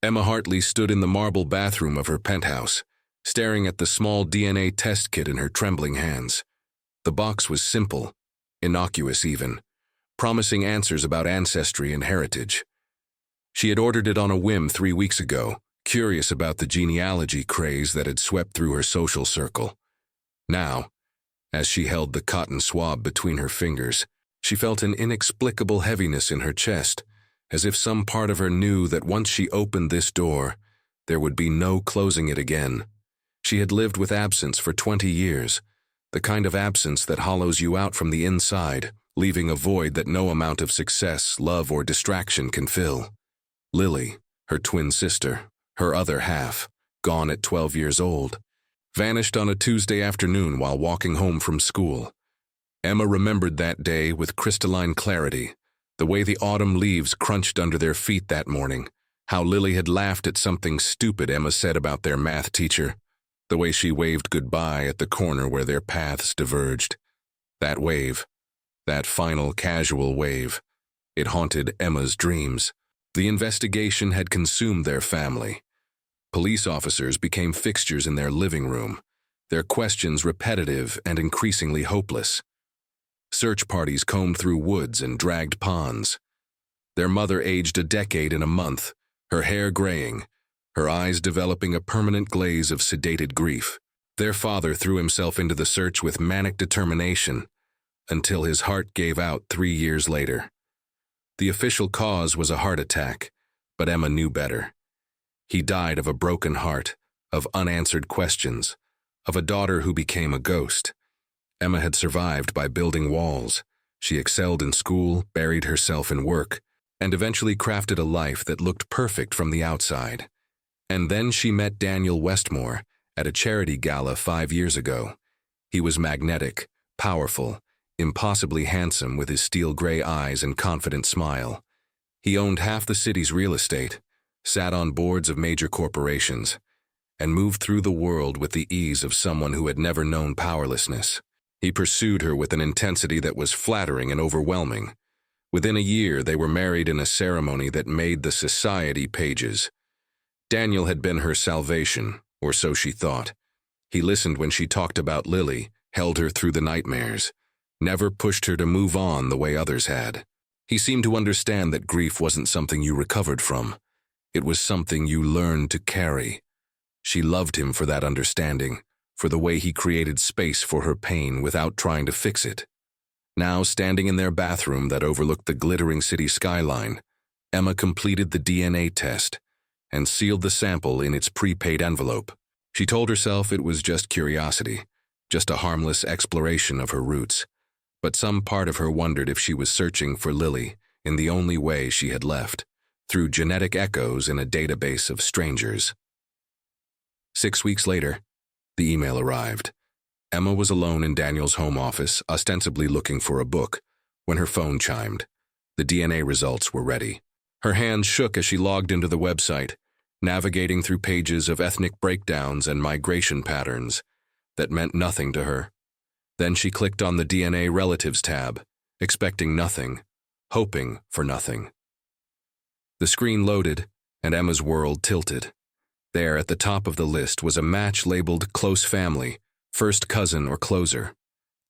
Emma Hartley stood in the marble bathroom of her penthouse, staring at the small DNA test kit in her trembling hands. The box was simple, innocuous even, promising answers about ancestry and heritage. She had ordered it on a whim 3 weeks ago, curious about the genealogy craze that had swept through her social circle. Now, as she held the cotton swab between her fingers, she felt an inexplicable heaviness in her chest, as if some part of her knew that once she opened this door, there would be no closing it again. She had lived with absence for 20 years, the kind of absence that hollows you out from the inside, leaving a void that no amount of success, love, or distraction can fill. Lily, her twin sister, her other half, gone at 12 years old, vanished on a Tuesday afternoon while walking home from school. Emma remembered that day with crystalline clarity, the way the autumn leaves crunched under their feet that morning, how Lily had laughed at something stupid Emma said about their math teacher, the way she waved goodbye at the corner where their paths diverged. That wave, that final casual wave, it haunted Emma's dreams. The investigation had consumed their family. Police officers became fixtures in their living room, their questions repetitive and increasingly hopeless. Search parties combed through woods and dragged ponds. Their mother aged a decade in a month, her hair graying, her eyes developing a permanent glaze of sedated grief. Their father threw himself into the search with manic determination, until his heart gave out 3 years later. The official cause was a heart attack, but Emma knew better. He died of a broken heart, of unanswered questions, of a daughter who became a ghost. Emma had survived by building walls. She excelled in school, buried herself in work, and eventually crafted a life that looked perfect from the outside. And then she met Daniel Westmore at a charity gala 5 years ago. He was magnetic, powerful, impossibly handsome with his steel-gray eyes and confident smile. He owned half the city's real estate, sat on boards of major corporations, and moved through the world with the ease of someone who had never known powerlessness. He pursued her with an intensity that was flattering and overwhelming. Within a year, they were married in a ceremony that made the society pages. Daniel had been her salvation, or so she thought. He listened when she talked about Lily, held her through the nightmares, never pushed her to move on the way others had. He seemed to understand that grief wasn't something you recovered from. It was something you learned to carry. She loved him for that understanding, for the way he created space for her pain without trying to fix it. Now, standing in their bathroom that overlooked the glittering city skyline, Emma completed the DNA test and sealed the sample in its prepaid envelope. She told herself it was just curiosity, just a harmless exploration of her roots. But some part of her wondered if she was searching for Lily in the only way she had left, through genetic echoes in a database of strangers. 6 weeks later, the email arrived. Emma was alone in Daniel's home office, ostensibly looking for a book, when her phone chimed. The DNA results were ready. Her hands shook as she logged into the website, navigating through pages of ethnic breakdowns and migration patterns that meant nothing to her. Then she clicked on the DNA Relatives tab, expecting nothing, hoping for nothing. The screen loaded, and Emma's world tilted. There, at the top of the list, was a match labeled Close Family, First Cousin or Closer.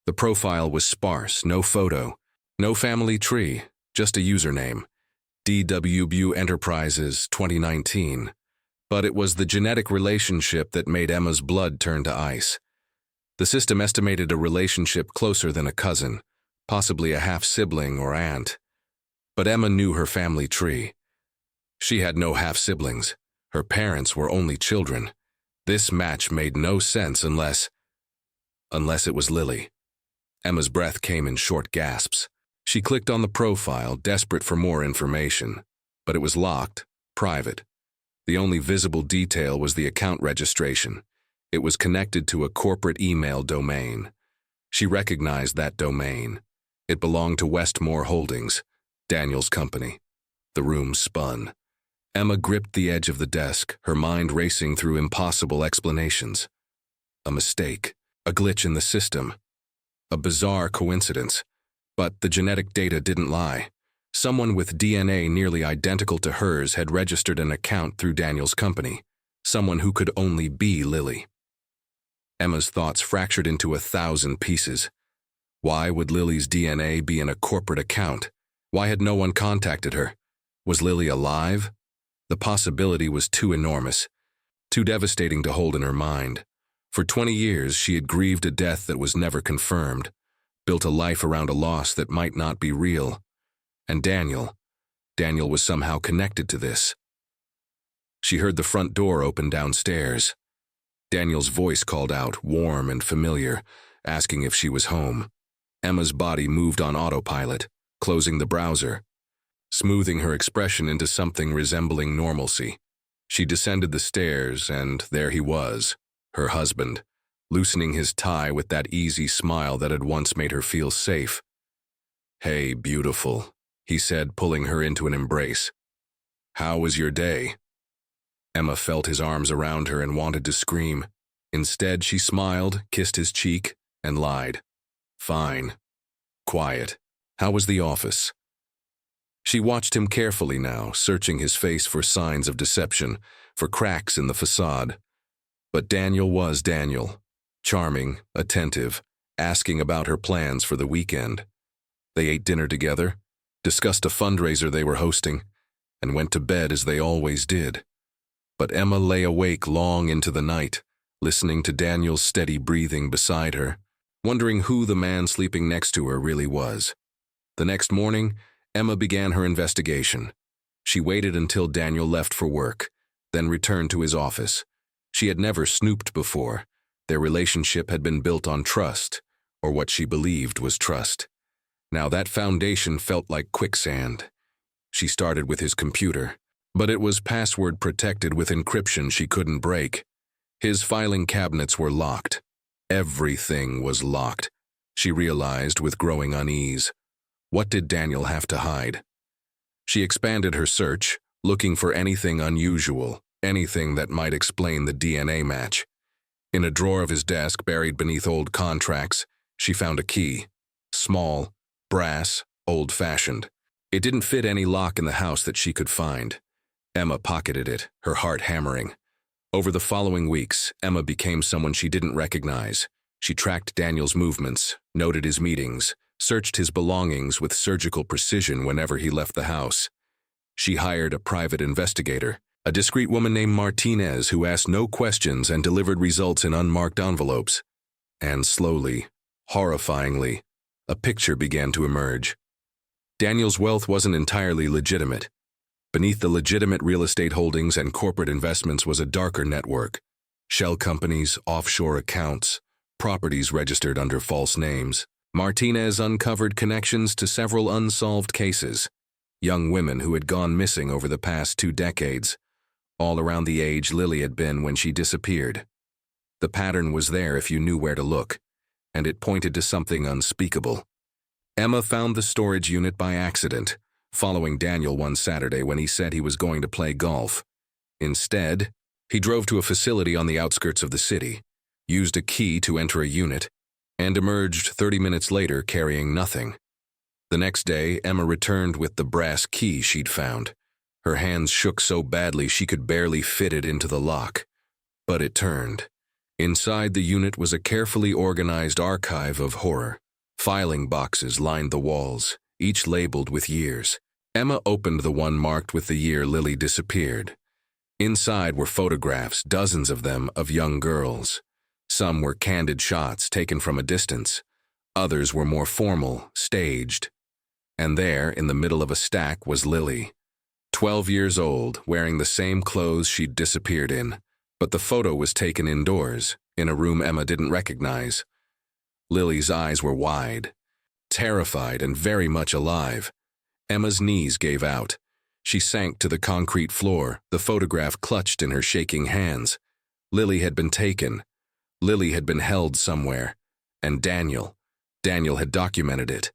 The profile was sparse, no photo, no family tree, just a username, DWBU Enterprises 2019. But it was the genetic relationship that made Emma's blood turn to ice. The system estimated a relationship closer than a cousin, possibly a half-sibling or aunt. But Emma knew her family tree. She had no half-siblings. Her parents were only children. This match made no sense unless it was Lily. Emma's breath came in short gasps. She clicked on the profile, desperate for more information. But it was locked, private. The only visible detail was the account registration. It was connected to a corporate email domain. She recognized that domain. It belonged to Westmore Holdings, Daniel's company. The room spun. Emma gripped the edge of the desk, her mind racing through impossible explanations. A mistake, a glitch in the system, a bizarre coincidence. But the genetic data didn't lie. Someone with DNA nearly identical to hers had registered an account through Daniel's company, someone who could only be Lily. Emma's thoughts fractured into 1,000 pieces. Why would Lily's DNA be in a corporate account? Why had no one contacted her? Was Lily alive? The possibility was too enormous, too devastating to hold in her mind. For 20 years, she had grieved a death that was never confirmed, built a life around a loss that might not be real. And Daniel was somehow connected to this. She heard the front door open downstairs. Daniel's voice called out, warm and familiar, asking if she was home. Emma's body moved on autopilot, closing the browser, smoothing her expression into something resembling normalcy. She descended the stairs, and there he was, her husband, loosening his tie with that easy smile that had once made her feel safe. "Hey, beautiful," he said, pulling her into an embrace. "How was your day?" Emma felt his arms around her and wanted to scream. Instead, she smiled, kissed his cheek, and lied. "Fine. Quiet. How was the office?" She watched him carefully now, searching his face for signs of deception, for cracks in the facade. But Daniel was Daniel, charming, attentive, asking about her plans for the weekend. They ate dinner together, discussed a fundraiser they were hosting, and went to bed as they always did. But Emma lay awake long into the night, listening to Daniel's steady breathing beside her, wondering who the man sleeping next to her really was. The next morning, Emma began her investigation. She waited until Daniel left for work, then returned to his office. She had never snooped before. Their relationship had been built on trust, or what she believed was trust. Now that foundation felt like quicksand. She started with his computer, but it was password protected with encryption she couldn't break. His filing cabinets were locked. Everything was locked, she realized with growing unease. What did Daniel have to hide? She expanded her search, looking for anything unusual, anything that might explain the DNA match. In a drawer of his desk, buried beneath old contracts, she found a key. Small, brass, old-fashioned. It didn't fit any lock in the house that she could find. Emma pocketed it, her heart hammering. Over the following weeks, Emma became someone she didn't recognize. She tracked Daniel's movements, noted his meetings, searched his belongings with surgical precision whenever he left the house. She hired a private investigator, a discreet woman named Martinez who asked no questions and delivered results in unmarked envelopes. And slowly, horrifyingly, a picture began to emerge. Daniel's wealth wasn't entirely legitimate. Beneath the legitimate real estate holdings and corporate investments was a darker network. Shell companies, offshore accounts, properties registered under false names. Martinez uncovered connections to several unsolved cases. Young women who had gone missing over the past 2 decades, all around the age Lily had been when she disappeared. The pattern was there if you knew where to look, and it pointed to something unspeakable. Emma found the storage unit by accident, following Daniel one Saturday when he said he was going to play golf. Instead, he drove to a facility on the outskirts of the city, used a key to enter a unit, and emerged 30 minutes later carrying nothing. The next day, Emma returned with the brass key she'd found. Her hands shook so badly she could barely fit it into the lock. But it turned. Inside the unit was a carefully organized archive of horror. Filing boxes lined the walls, each labeled with years. Emma opened the one marked with the year Lily disappeared. Inside were photographs, dozens of them, of young girls. Some were candid shots taken from a distance. Others were more formal, staged. And there, in the middle of a stack, was Lily. 12 years old, wearing the same clothes she'd disappeared in. But the photo was taken indoors, in a room Emma didn't recognize. Lily's eyes were wide, terrified and very much alive. Emma's knees gave out. She sank to the concrete floor, the photograph clutched in her shaking hands. Lily had been taken. Lily had been held somewhere. And Daniel had documented it.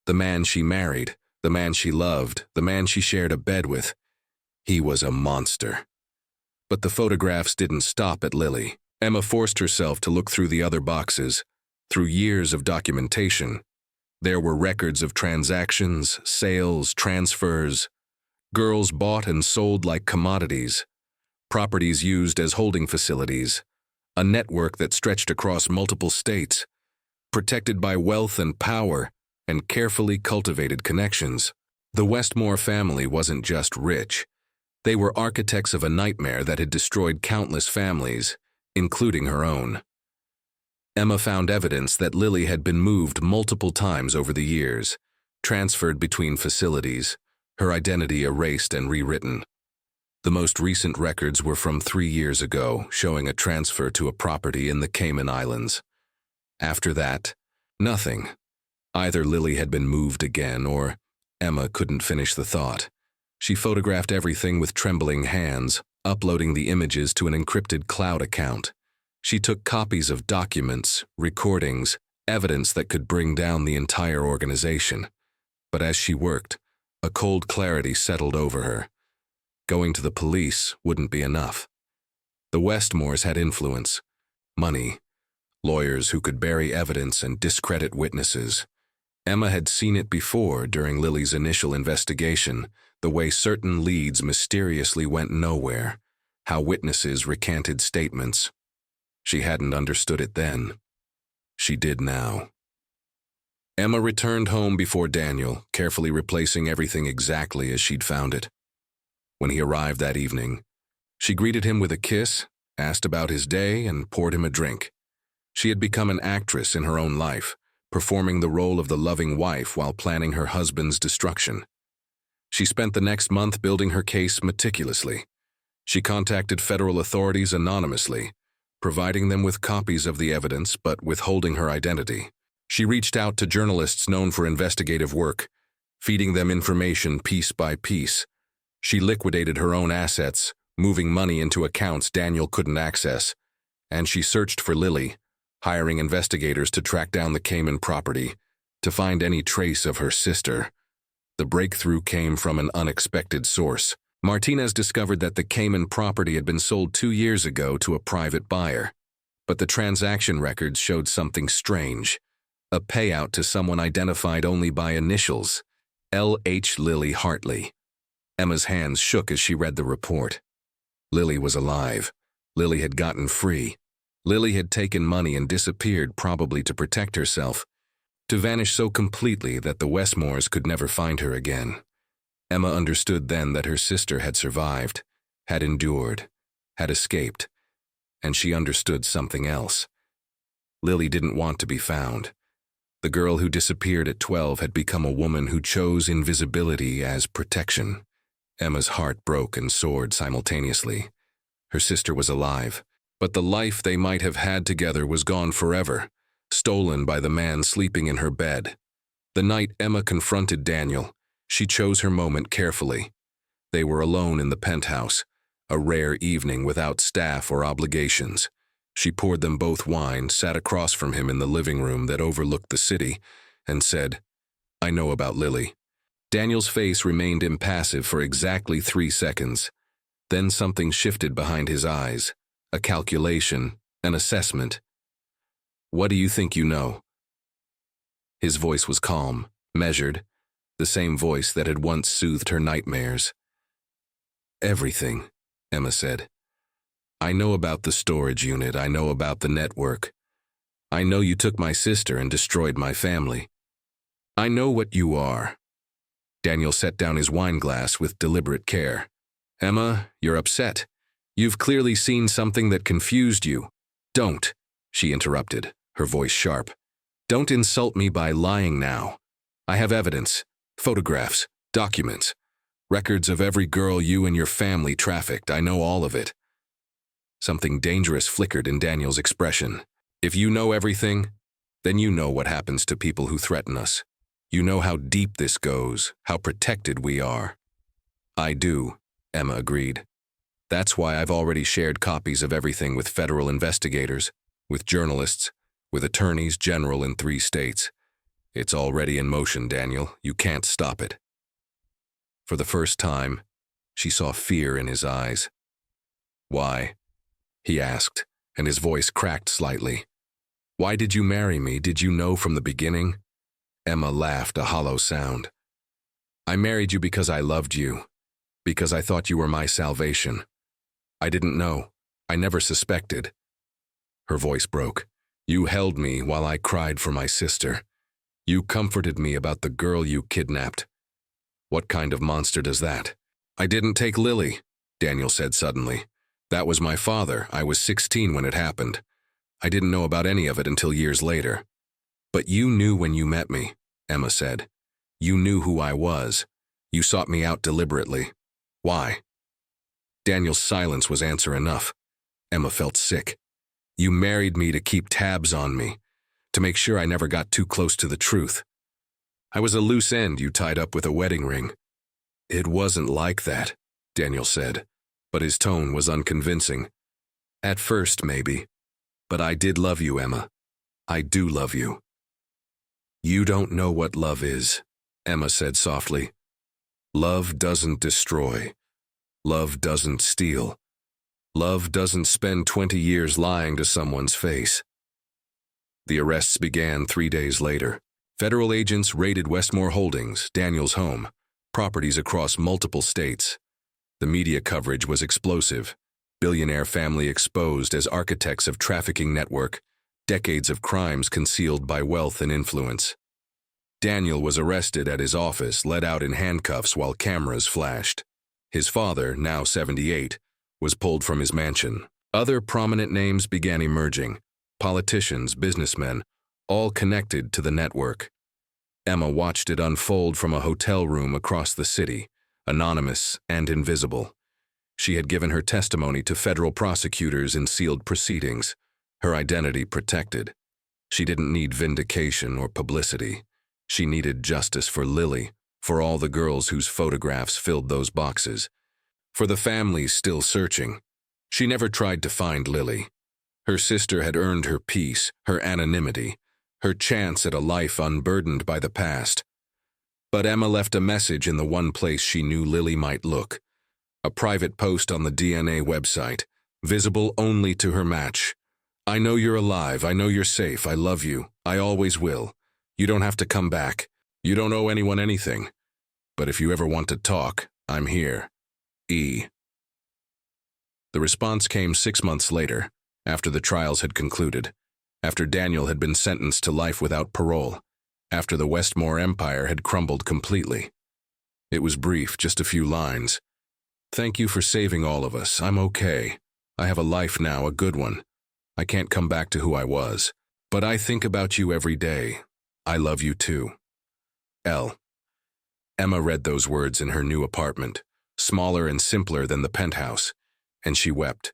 The man she married, the man she loved, the man she shared a bed with. He was a monster. But the photographs didn't stop at Lily. Emma forced herself to look through the other boxes, through years of documentation. There were records of transactions, sales, transfers. Girls bought and sold like commodities. Properties used as holding facilities. A network that stretched across multiple states. Protected by wealth and power and carefully cultivated connections. The Westmore family wasn't just rich. They were architects of a nightmare that had destroyed countless families, including her own. Emma found evidence that Lily had been moved multiple times over the years, transferred between facilities, her identity erased and rewritten. The most recent records were from 3 years ago, showing a transfer to a property in the Cayman Islands. After that, nothing. Either Lily had been moved again, or Emma couldn't finish the thought. She photographed everything with trembling hands, uploading the images to an encrypted cloud account. She took copies of documents, recordings, evidence that could bring down the entire organization. But as she worked, a cold clarity settled over her. Going to the police wouldn't be enough. The Westmores had influence, money, lawyers who could bury evidence and discredit witnesses. Emma had seen it before during Lily's initial investigation, the way certain leads mysteriously went nowhere, how witnesses recanted statements. She hadn't understood it then. She did now. Emma returned home before Daniel, carefully replacing everything exactly as she'd found it. When he arrived that evening, she greeted him with a kiss, asked about his day, and poured him a drink. She had become an actress in her own life, performing the role of the loving wife while planning her husband's destruction. She spent the next month building her case meticulously. She contacted federal authorities anonymously, providing them with copies of the evidence but withholding her identity. She reached out to journalists known for investigative work, feeding them information piece by piece. She liquidated her own assets, moving money into accounts Daniel couldn't access, and she searched for Lily, hiring investigators to track down the Cayman property, to find any trace of her sister. The breakthrough came from an unexpected source. Martinez discovered that the Cayman property had been sold 2 years ago to a private buyer. But the transaction records showed something strange. A payout to someone identified only by initials, L.H. Lily Hartley. Emma's hands shook as she read the report. Lily was alive. Lily had gotten free. Lily had taken money and disappeared, probably to protect herself, to vanish so completely that the Westmores could never find her again. Emma understood then that her sister had survived, had endured, had escaped, and she understood something else. Lily didn't want to be found. The girl who disappeared at 12 had become a woman who chose invisibility as protection. Emma's heart broke and soared simultaneously. Her sister was alive, but the life they might have had together was gone forever, stolen by the man sleeping in her bed. The night Emma confronted Daniel, she chose her moment carefully. They were alone in the penthouse, a rare evening without staff or obligations. She poured them both wine, sat across from him in the living room that overlooked the city, and said, "I know about Lily." Daniel's face remained impassive for exactly 3 seconds. Then something shifted behind his eyes, a calculation, an assessment. "What do you think you know?" His voice was calm, measured, the same voice that had once soothed her nightmares. "Everything," Emma said. "I know about the storage unit. I know about the network. I know you took my sister and destroyed my family. I know what you are." Daniel set down his wine glass with deliberate care. "Emma, you're upset. You've clearly seen something that confused you." "Don't," she interrupted, her voice sharp. "Don't insult me by lying now. I have evidence, photographs, documents, records of every girl you and your family trafficked. I know all of it." Something dangerous flickered in Daniel's expression. "If you know everything, then you know what happens to people who threaten us. You know how deep this goes, how protected we are." "I do," Emma agreed. "That's why I've already shared copies of everything with federal investigators, with journalists, with attorneys general in 3 states. It's already in motion, Daniel. You can't stop it." For the first time, she saw fear in his eyes. "Why?" he asked, and his voice cracked slightly. "Why did you marry me? Did you know from the beginning?" Emma laughed, a hollow sound. I married you because I loved you, because I thought you were my salvation. I didn't know. I never suspected. Her voice broke. You held me while I cried for my sister. You comforted me about the girl you kidnapped. What kind of monster does that? I didn't take Lily, Daniel said suddenly. That was my father. I was 16 when it happened. I didn't know about any of it until years later. But you knew when you met me, Emma said. You knew who I was. You sought me out deliberately. Why? Daniel's silence was answer enough. Emma felt sick. You married me to keep tabs on me, to make sure I never got too close to the truth. I was a loose end you tied up with a wedding ring. It wasn't like that, Daniel said, but his tone was unconvincing. At first, maybe. But I did love you, Emma. I do love you. You don't know what love is, Emma said softly. Love doesn't destroy. Love doesn't steal. Love doesn't spend 20 years lying to someone's face. The arrests began 3 days later. Federal agents raided Westmore Holdings, Daniel's home, properties across multiple states. The media coverage was explosive. Billionaire family exposed as architects of trafficking network, decades of crimes concealed by wealth and influence. Daniel was arrested at his office, led out in handcuffs while cameras flashed. His father, now 78, was pulled from his mansion. Other prominent names began emerging, politicians, businessmen, all connected to the network. Emma watched it unfold from a hotel room across the city, anonymous and invisible. She had given her testimony to federal prosecutors in sealed proceedings, her identity protected. She didn't need vindication or publicity. She needed justice for Lily, for all the girls whose photographs filled those boxes, for the families still searching. She never tried to find Lily. Her sister had earned her peace, her anonymity, her chance at a life unburdened by the past. But Emma left a message in the one place she knew Lily might look. A private post on the DNA website, visible only to her match. I know you're alive, I know you're safe, I love you, I always will. You don't have to come back. You don't owe anyone anything. But if you ever want to talk, I'm here. E. The response came 6 months later, after the trials had concluded, after Daniel had been sentenced to life without parole, after the Westmore empire had crumbled completely. It was brief, just a few lines. Thank you for saving all of us. I'm okay. I have a life now, a good one. I can't come back to who I was. But I think about you every day. I love you too. L. Emma read those words in her new apartment, smaller and simpler than the penthouse, and she wept,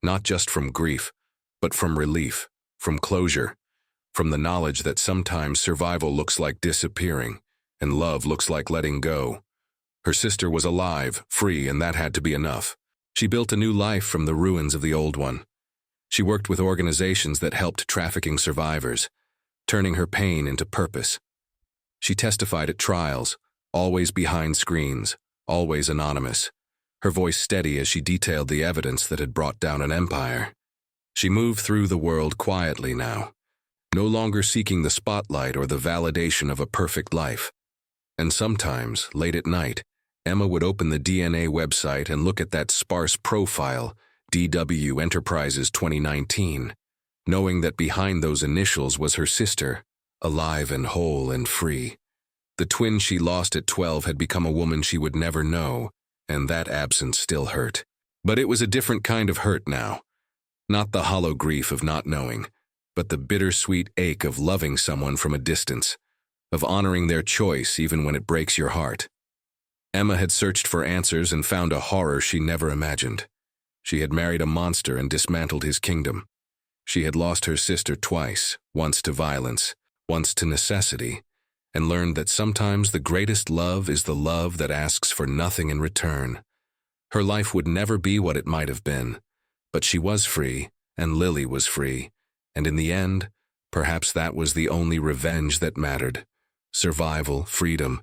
not just from grief, but from relief, from closure, from the knowledge that sometimes survival looks like disappearing, and love looks like letting go. Her sister was alive, free, and that had to be enough. She built a new life from the ruins of the old one. She worked with organizations that helped trafficking survivors, turning her pain into purpose. She testified at trials, always behind screens, always anonymous, her voice steady as she detailed the evidence that had brought down an empire. She moved through the world quietly now, no longer seeking the spotlight or the validation of a perfect life. And sometimes, late at night, Emma would open the DNA website and look at that sparse profile, DW Enterprises 2019, knowing that behind those initials was her sister, alive and whole and free. The twin she lost at 12 had become a woman she would never know, and that absence still hurt. But it was a different kind of hurt now. Not the hollow grief of not knowing, but the bittersweet ache of loving someone from a distance, of honoring their choice even when it breaks your heart. Emma had searched for answers and found a horror she never imagined. She had married a monster and dismantled his kingdom. She had lost her sister twice, once to violence, once to necessity, and learned that sometimes the greatest love is the love that asks for nothing in return. Her life would never be what it might have been, but she was free, and Lily was free, and in the end, perhaps that was the only revenge that mattered. Survival, freedom,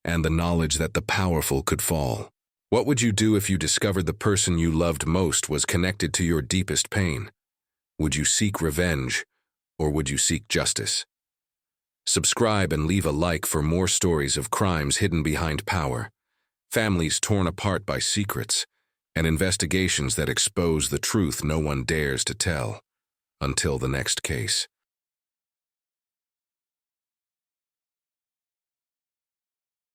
and the knowledge that the powerful could fall. What would you do if you discovered the person you loved most was connected to your deepest pain? Would you seek revenge, or would you seek justice? Subscribe and leave a like for more stories of crimes hidden behind power, families torn apart by secrets, and investigations that expose the truth no one dares to tell. Until the next case.